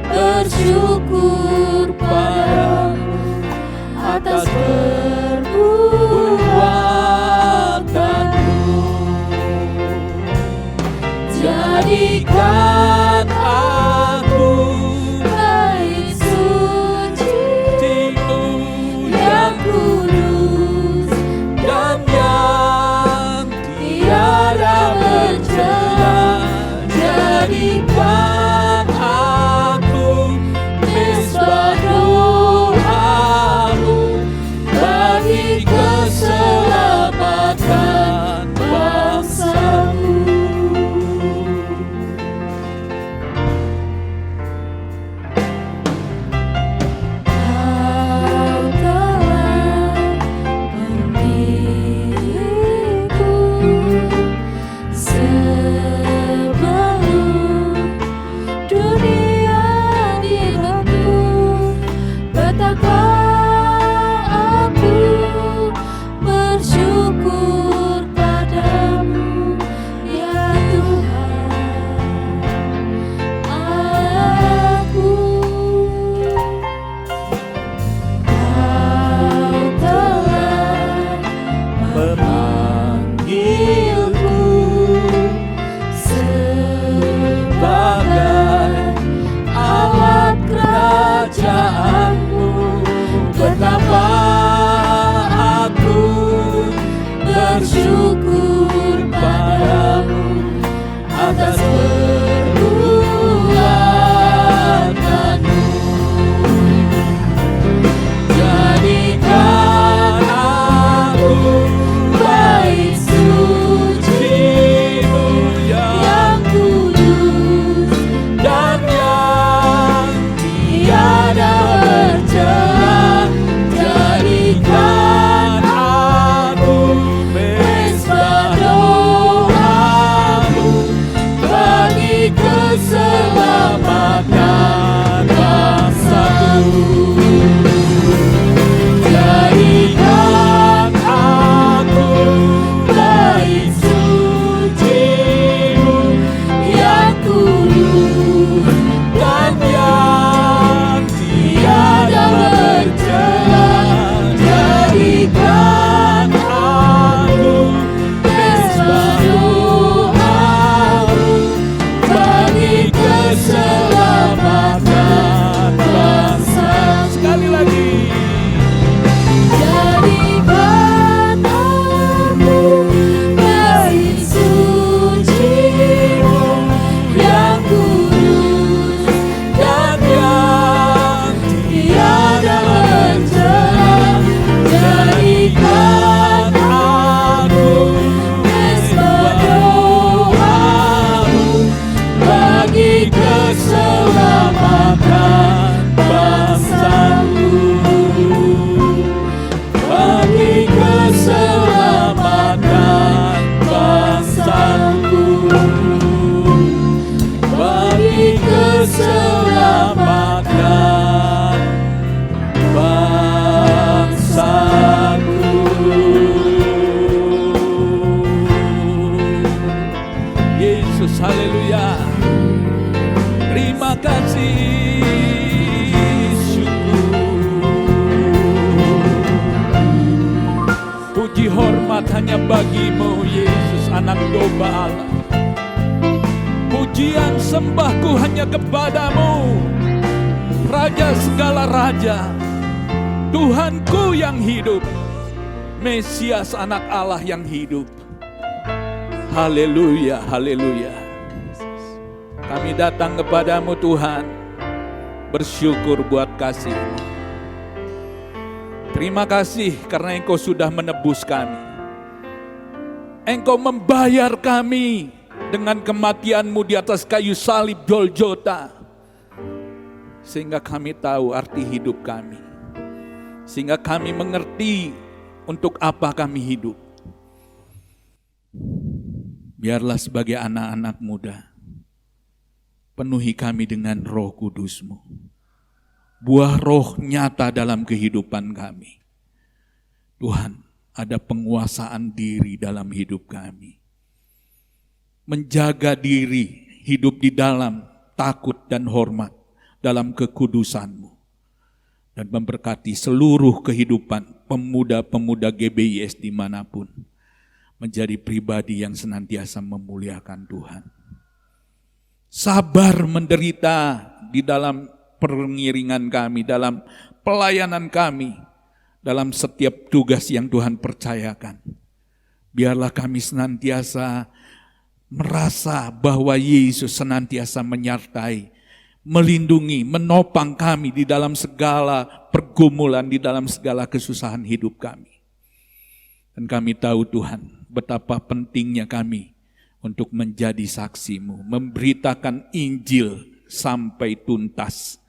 Speaker 3: Bersyukur padamu atas perbuatanmu. Jadikan aku bait suci-Mu yang kudus dan yang tiada bercela. Jadikan aku mesbah doamu bagi keselamatan bangsaku.
Speaker 4: Yesus, haleluya. Terima kasih, syukur. Puji hormat hanya bagimu Yesus, anak domba Allah. Pujian sembahku hanya kepadamu, Raja segala raja, Tuhanku yang hidup, Mesias anak Allah yang hidup. Haleluya, haleluya. Kami datang kepadamu Tuhan, bersyukur buat kasih-Mu. Terima kasih karena Engkau sudah menebus kami. Engkau membayar kami dengan kematian-Mu di atas kayu salib Golgota. Sehingga kami tahu arti hidup kami. Sehingga kami mengerti untuk apa kami hidup. Biarlah sebagai anak-anak muda, penuhi kami dengan Roh Kudus-Mu. Buah roh nyata dalam kehidupan kami. Tuhan, ada penguasaan diri dalam hidup kami. Menjaga diri, hidup di dalam takut dan hormat dalam kekudusan-Mu. Dan memberkati seluruh kehidupan pemuda-pemuda GBIS dimanapun. Menjadi pribadi yang senantiasa memuliakan Tuhan. Sabar menderita di dalam pengiringan kami, dalam pelayanan kami, dalam setiap tugas yang Tuhan percayakan. Biarlah kami senantiasa merasa bahwa Yesus senantiasa menyertai, melindungi, menopang kami di dalam segala pergumulan, di dalam segala kesusahan hidup kami. Dan kami tahu Tuhan, betapa pentingnya kami untuk menjadi saksi-Mu, memberitakan Injil sampai tuntas.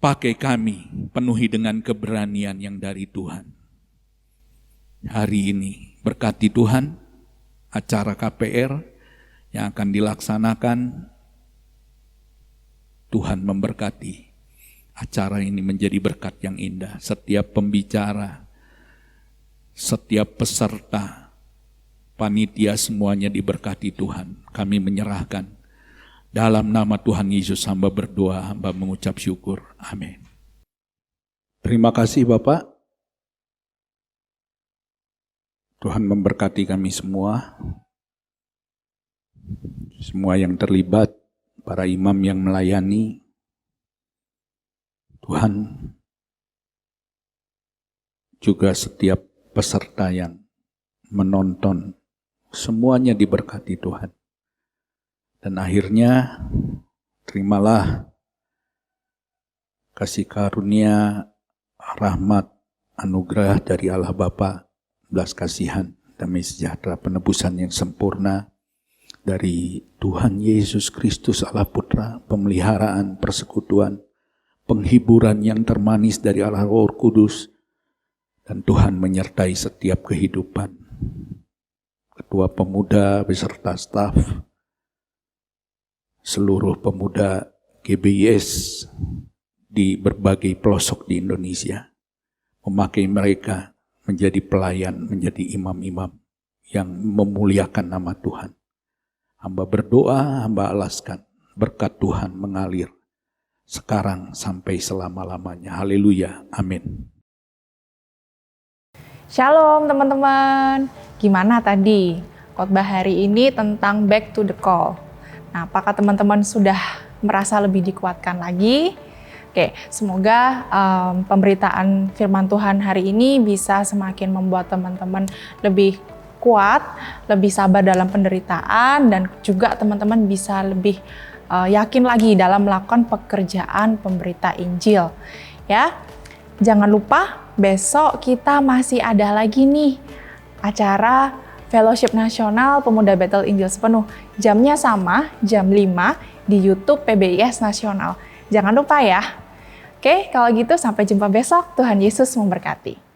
Speaker 4: Pakai kami, penuhi dengan keberanian yang dari Tuhan. Hari ini, berkati Tuhan, acara KPR yang akan dilaksanakan, Tuhan memberkati. Acara ini menjadi berkat yang indah. Setiap pembicara, setiap peserta, panitia semuanya diberkati Tuhan. Kami menyerahkan. Dalam nama Tuhan Yesus hamba berdoa, hamba mengucap syukur. Amin. Terima kasih Bapak. Tuhan memberkati kami semua. Semua yang terlibat, para imam yang melayani. Tuhan juga setiap peserta yang menonton, semuanya diberkati Tuhan. Dan akhirnya, terimalah kasih karunia, rahmat, anugerah dari Allah Bapa, belas kasihan, damai sejahtera, penebusan yang sempurna dari Tuhan Yesus Kristus Allah Putra, pemeliharaan, persekutuan, penghiburan yang termanis dari Allah Roh Kudus, dan Tuhan menyertai setiap kehidupan. Ketua pemuda beserta staf, seluruh pemuda GBIS di berbagai pelosok di Indonesia, memakai mereka menjadi pelayan, menjadi imam-imam yang memuliakan nama Tuhan. Hamba berdoa, hamba alaskan berkat Tuhan mengalir sekarang sampai selama-lamanya. Haleluya, amin.
Speaker 1: Shalom teman-teman, gimana tadi khotbah hari ini tentang back to the call? Nah, apakah teman-teman sudah merasa lebih dikuatkan lagi? Oke, semoga pemberitaan firman Tuhan hari ini bisa semakin membuat teman-teman lebih kuat, lebih sabar dalam penderitaan, dan juga teman-teman bisa lebih yakin lagi dalam melakukan pekerjaan pemberita Injil. Ya, jangan lupa besok kita masih ada lagi nih acara Fellowship Nasional Pemuda Bethel Injil Sepenuh. Jamnya sama, jam 5 di YouTube PBIS Nasional. Jangan lupa ya. Oke, kalau gitu sampai jumpa besok. Tuhan Yesus memberkati.